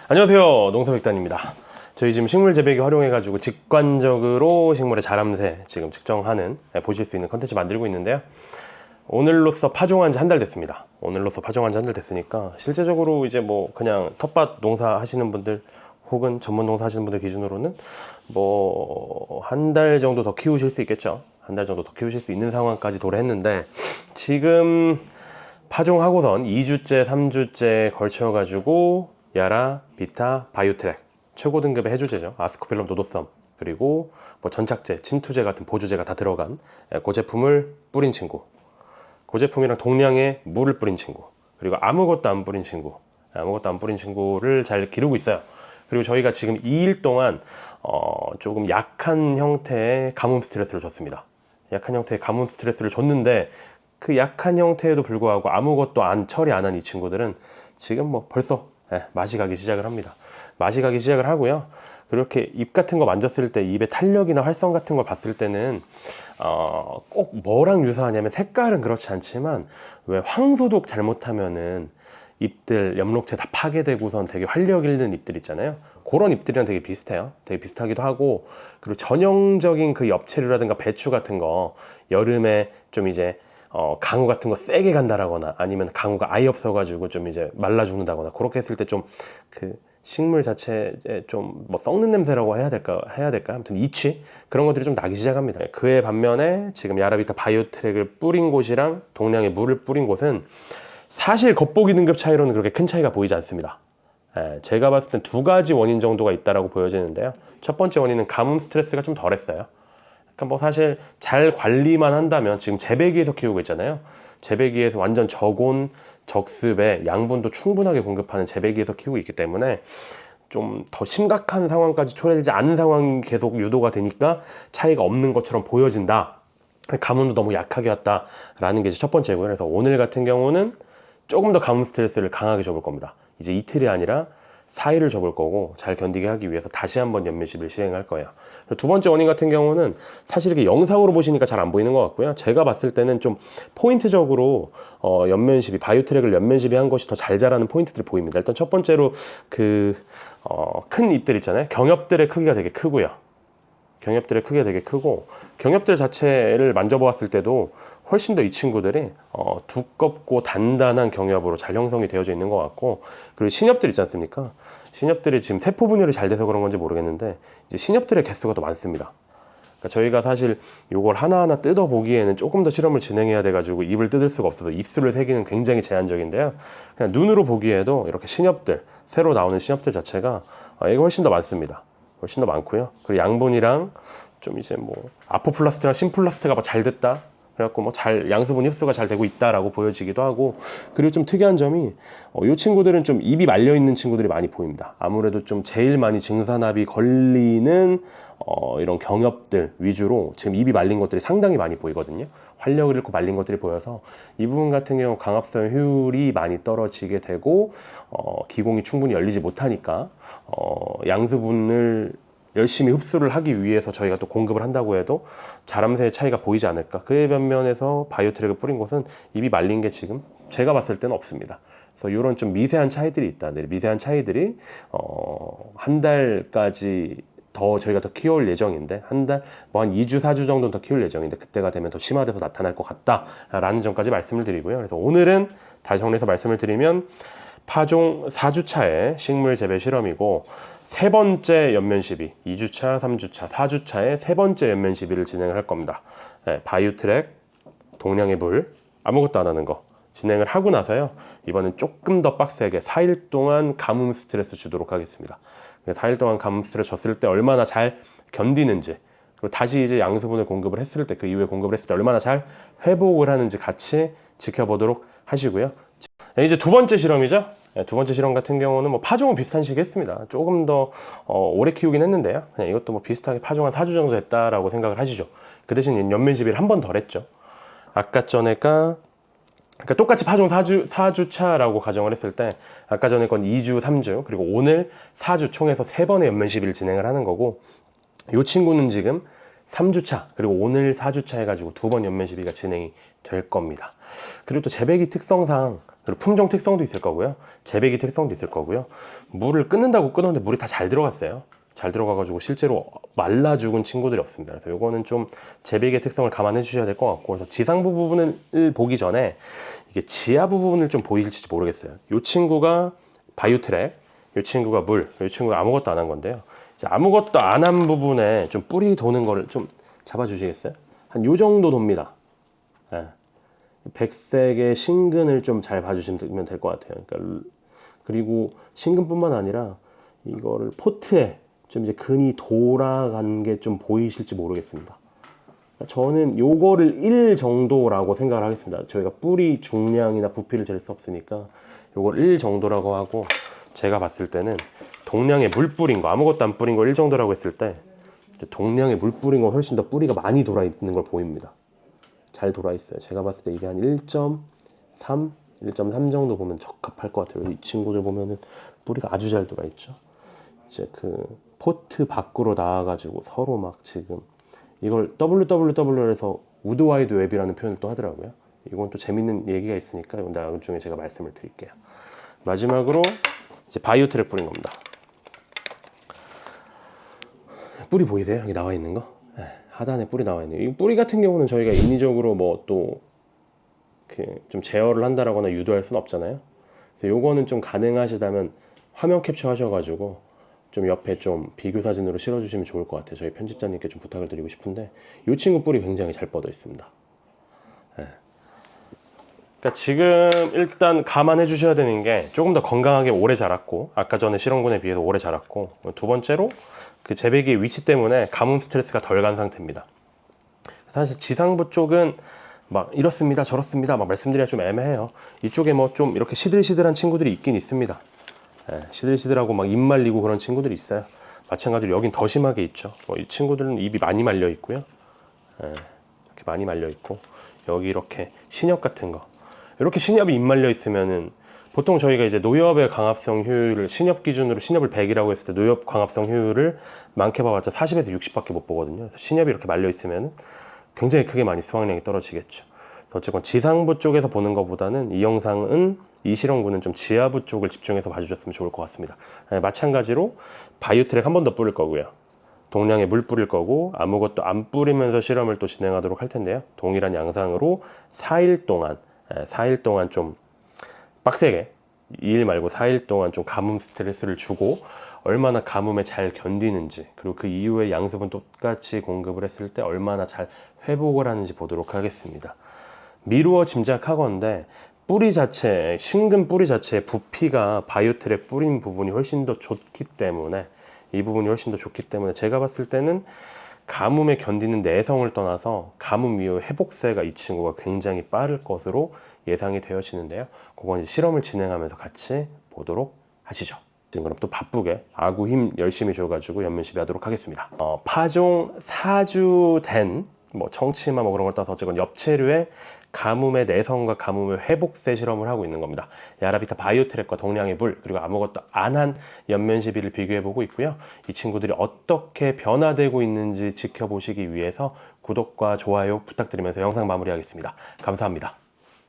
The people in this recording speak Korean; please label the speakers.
Speaker 1: 안녕하세요, 농사백단입니다. 저희 지금 식물 재배기 활용해가지고 직관적으로 식물의 자람새 지금 측정하는, 보실 수 있는 컨텐츠 만들고 있는데요. 오늘로써 파종한 지 한 달 됐습니다. 오늘로써 파종한 지 한 달 됐으니까 실제적으로 이제 뭐 그냥 텃밭 농사 하시는 분들 혹은 전문 농사 하시는 분들 기준으로는 뭐 한 달 정도 더 키우실 수 있겠죠. 한 달 정도 더 키우실 수 있는 상황까지 도래했는데, 지금 파종하고선 2주째, 3주째 걸쳐가지고 야라, 비타, 바이오트랙 최고 등급의 해조제죠. 아스코필럼 노도섬, 그리고 뭐 전착제, 침투제 같은 보조제가 다 들어간 그 제품을 뿌린 친구, 그 제품이랑 동량의 물을 뿌린 친구, 그리고 아무것도 안 뿌린 친구, 아무것도 안 뿌린 친구를 잘 기르고 있어요. 그리고 저희가 지금 2일 동안 조금 약한 형태의 가뭄 스트레스를 줬습니다. 약한 형태의 가뭄 스트레스를 줬는데, 그 약한 형태에도 불구하고 아무것도 처리 안 한 이 친구들은 지금 뭐 벌써 맛이 가기 시작을 합니다. 맛이 가기 시작을 하고요. 그렇게 잎 같은 거 만졌을 때 입의 탄력이나 활성 같은 걸 봤을 때는 꼭 뭐랑 유사하냐면, 색깔은 그렇지 않지만 왜 황소독 잘못하면은 잎들 엽록체 다 파괴되고선 되게 활력 잃는 잎들 있잖아요. 그런 잎들이랑 되게 비슷해요. 되게 비슷하기도 하고, 그리고 전형적인 그 엽채류라든가 배추 같은 거 여름에 좀 이제 강우 같은 거 세게 간다라거나, 아니면 강우가 아예 없어가지고 좀 이제 말라 죽는다거나, 그렇게 했을 때 좀 그 식물 자체에 좀 뭐 썩는 냄새라고 해야 될까? 아무튼 이취 그런 것들이 좀 나기 시작합니다. 그에 반면에 지금 야라비타 바이오트랙을 뿌린 곳이랑 동량의 물을 뿌린 곳은 사실 겉보기 등급 차이로는 그렇게 큰 차이가 보이지 않습니다. 제가 봤을 땐 두 가지 원인 정도가 있다라고 보여지는데요. 첫 번째 원인은 가뭄 스트레스가 좀 덜했어요. 그러니까 뭐 사실 잘 관리만 한다면, 지금 재배기에서 키우고 있잖아요. 재배기에서 완전 저온 적습에 양분도 충분하게 공급하는 재배기에서 키우고 있기 때문에 좀 더 심각한 상황까지 초래되지 않은 상황이 계속 유도가 되니까 차이가 없는 것처럼 보여진다. 가뭄도 너무 약하게 왔다라는 게 이제 첫 번째고요. 그래서 오늘 같은 경우는 조금 더 가뭄 스트레스를 강하게 줘볼 겁니다. 이제 이틀이 아니라 4일을 줘볼 거고, 잘 견디게 하기 위해서 다시 한번 연매십을 시행할 거예요. 두 번째 원인 같은 경우는 사실 이렇게 영상으로 보시니까 잘 안 보이는 것 같고요. 제가 봤을 때는 좀 포인트적으로 연면십이, 바이오트랙을 연면십이 한 것이 더 잘 자라는 포인트들이 보입니다. 일단 첫 번째로 큰 잎들 있잖아요. 경엽들의 크기가 되게 크고요. 경엽들의 크기가 되게 크고, 경엽들 자체를 만져보았을 때도 훨씬 더 이 친구들이 두껍고 단단한 경엽으로 잘 형성이 되어져 있는 것 같고, 그리고 신엽들 있지 않습니까? 신엽들이 지금 세포 분열이 잘 돼서 그런 건지 모르겠는데, 이제 신엽들의 개수가 더 많습니다. 그러니까 저희가 사실 이걸 하나하나 뜯어보기에는 조금 더 실험을 진행해야 돼가지고 입을 뜯을 수가 없어서 입술을 새기는 굉장히 제한적인데요. 그냥 눈으로 보기에도 이렇게 신엽들, 새로 나오는 신엽들 자체가 이거 훨씬 더 많습니다. 훨씬 더 많고요. 그리고 양분이랑 좀 이제 뭐 아포플라스트랑 심플라스트가 잘 됐다, 그래갖고 뭐 양수분 흡수가 잘 되고 있다라고 보여지기도 하고. 그리고 좀 특이한 점이 이 친구들은 좀 입이 말려 있는 친구들이 많이 보입니다. 아무래도 좀 제일 많이 증산압이 걸리는 이런 경엽들 위주로 지금 입이 말린 것들이 상당히 많이 보이거든요. 활력을 잃고 말린 것들이 보여서 이 부분 같은 경우 강합성 효율이 많이 떨어지게 되고, 기공이 충분히 열리지 못하니까 양수분을 열심히 흡수를 하기 위해서 저희가 또 공급을 한다고 해도 자람새의 차이가 보이지 않을까. 그의 반면에서 바이오트랙을 뿌린 곳은 입이 말린 게 지금 제가 봤을 때는 없습니다. 그래서 이런 좀 미세한 차이들이 있다. 미세한 차이들이 한 달까지 저희가 더 키워올 예정인데, 한 2주, 4주 정도 더 키울 예정인데, 그때가 되면 더 심화돼서 나타날 것 같다라는 점까지 말씀을 드리고요. 그래서 오늘은 다시 정리해서 말씀을 드리면, 파종 4주차의 식물 재배 실험이고, 세 번째 연면 시비, 2주차, 3주차, 4주차의 세 번째 연면 시비를 진행을 할 겁니다. 바이오트랙, 동량의 물, 아무것도 안 하는 거 진행을 하고 나서요, 이번엔 조금 더 빡세게 4일 동안 가뭄 스트레스 주도록 하겠습니다. 4일 동안 가뭄 스트레스 줬을 때 얼마나 잘 견디는지, 그리고 다시 이제 양수분을 공급을 했을 때, 그 이후에 공급을 했을 때 얼마나 잘 회복을 하는지 같이 지켜보도록 하시고요. 이제 두 번째 실험이죠. 두 번째 실험 같은 경우는 뭐 파종은 비슷한 시기 했습니다. 조금 더 오래 키우긴 했는데요. 그냥 이것도 뭐 비슷하게 파종 한 4주 정도 됐다라고 생각을 하시죠. 그 대신 연면시비를 한 번 덜 했죠. 아까 전에가, 그러니까 똑같이 파종 4주차라고 가정을 했을 때, 아까 전에 건 2주, 3주, 그리고 오늘 4주 총에서 3번의 연면 시비를 진행을 하는 거고, 이 친구는 지금 3주차 그리고 오늘 4주차 해가지고 2번 연면 시비가 진행이 될 겁니다. 그리고 또 재배기 특성상 그리고 품종 특성도 있을 거고요. 재배기 특성도 있을 거고요. 물을 끊는다고 끊었는데 물이 다 잘 들어갔어요. 잘 들어가가지고 실제로 말라 죽은 친구들이 없습니다. 그래서 요거는 좀 재배기의 특성을 감안해 주셔야 될 것 같고, 그래서 지상부 부분을 보기 전에 이게 지하부 부분을 좀 보이실지 모르겠어요. 요 친구가 바이오트랙, 요 친구가 물, 요 친구가 아무것도 안 한 건데요. 이제 아무것도 안 한 부분에 좀 뿌리 도는 거를 좀 잡아주시겠어요? 한 요 정도 돕니다. 네. 백색의 신근을 좀 잘 봐주시면 될 것 같아요. 그러니까 그리고 신근뿐만 아니라 이거를 포트에 좀 이제 근이 돌아간 게 좀 보이실지 모르겠습니다. 저는 요거를 1 정도라고 생각을 하겠습니다. 저희가 뿌리 중량이나 부피를 잴 수 없으니까 요걸 1 정도라고 하고, 제가 봤을 때는 동량에 물 뿌린 거, 아무것도 안 뿌린 거 1 정도라고 했을 때 동량에 물 뿌린 거 훨씬 더 뿌리가 많이 돌아 있는 걸 보입니다. 잘 돌아 있어요. 제가 봤을 때 이게 한 1.3, 1.3 정도 보면 적합할 것 같아요. 이 친구들 보면은 뿌리가 아주 잘 돌아 있죠. 이제 그 포트 밖으로 나와가지고 서로 막 지금 이걸 WWW에서 우드와이드 웹이라는 표현을 또 하더라고요. 이건 또 재밌는 얘기가 있으니까 이건 나중에 제가 말씀을 드릴게요. 마지막으로 이제 바이오트랙 뿌린 겁니다. 뿌리 보이세요? 여기 나와 있는 거? 네, 하단에 뿌리 나와 있네요. 이 뿌리 같은 경우는 저희가 인위적으로 뭐 또 좀 제어를 한다라거나 유도할 수는 없잖아요. 그래서 요거는 좀 가능하시다면 화면 캡처 하셔가지고 좀 옆에 좀 비교 사진으로 실어주시면 좋을 것 같아요. 저희 편집자님께 좀 부탁을 드리고 싶은데, 이 친구 뿌리 굉장히 잘 뻗어 있습니다. 네. 그러니까 지금 일단 감안해 주셔야 되는 게 조금 더 건강하게 오래 자랐고, 아까 전에 실험군에 비해서 오래 자랐고, 두 번째로 그 재배기의 위치 때문에 가뭄 스트레스가 덜 간 상태입니다. 사실 지상부 쪽은 막 이렇습니다 저렇습니다 막 말씀드리기가 좀 애매해요. 이쪽에 뭐 좀 이렇게 시들시들한 친구들이 있긴 있습니다. 예, 시들시들하고 막 입 말리고 그런 친구들이 있어요. 마찬가지로 여긴 더 심하게 있죠. 이 친구들은 입이 많이 말려 있고요. 예, 이렇게 많이 말려 있고, 여기 이렇게 신엽 같은 거, 이렇게 신엽이 입 말려 있으면은 보통 저희가 이제 노엽의 강합성 효율을 신엽 기준으로 신엽을 100이라고 했을 때 노엽 강합성 효율을 많게 봐봤자 40에서 60밖에 못 보거든요. 그래서 신엽이 이렇게 말려 있으면은 굉장히 크게 많이 수확량이 떨어지겠죠. 어쨌건 지상부 쪽에서 보는 것보다는 이 영상은, 이 실험군은 좀 지하부 쪽을 집중해서 봐주셨으면 좋을 것 같습니다. 네, 마찬가지로 바이오트랙 한 번 더 뿌릴 거고요. 동량에 물 뿌릴 거고, 아무것도 안 뿌리면서 실험을 또 진행하도록 할 텐데요. 동일한 양상으로 4일 동안 좀 빡세게, 2일 말고 4일 동안 좀 가뭄 스트레스를 주고 얼마나 가뭄에 잘 견디는지, 그리고 그 이후에 양습은 똑같이 공급을 했을 때 얼마나 잘 회복을 하는지 보도록 하겠습니다. 미루어 짐작하건대 뿌리 자체, 신근 뿌리 자체의 부피가 바이오트랙 뿌린 부분이 훨씬 더 좋기 때문에, 이 부분이 훨씬 더 좋기 때문에 제가 봤을 때는 가뭄에 견디는 내성을 떠나서 가뭄 이후 회복세가 이 친구가 굉장히 빠를 것으로 예상이 되어지는데요. 그건 이제 실험을 진행하면서 같이 보도록 하시죠. 지금 그럼 또 바쁘게 아구 힘 열심히 줘가지고 연면 시비하도록 하겠습니다. 파종 4주 된 뭐 청치마 뭐 그런 걸 따서 어쨌건 엽체류의 가뭄의 내성과 가뭄의 회복세 실험을 하고 있는 겁니다. 야라비타 바이오트랙과 동량의 물, 그리고 아무것도 안 한 연면 시비를 비교해보고 있고요. 이 친구들이 어떻게 변화되고 있는지 지켜보시기 위해서 구독과 좋아요 부탁드리면서 영상 마무리하겠습니다. 감사합니다.